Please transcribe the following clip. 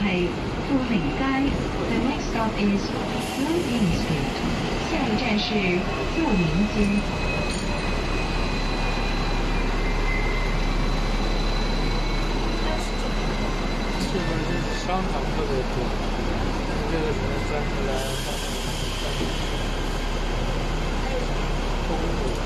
富美街 The next stop is Blooming Street 下一站是富民街这边是商场特别多这个是站出来公路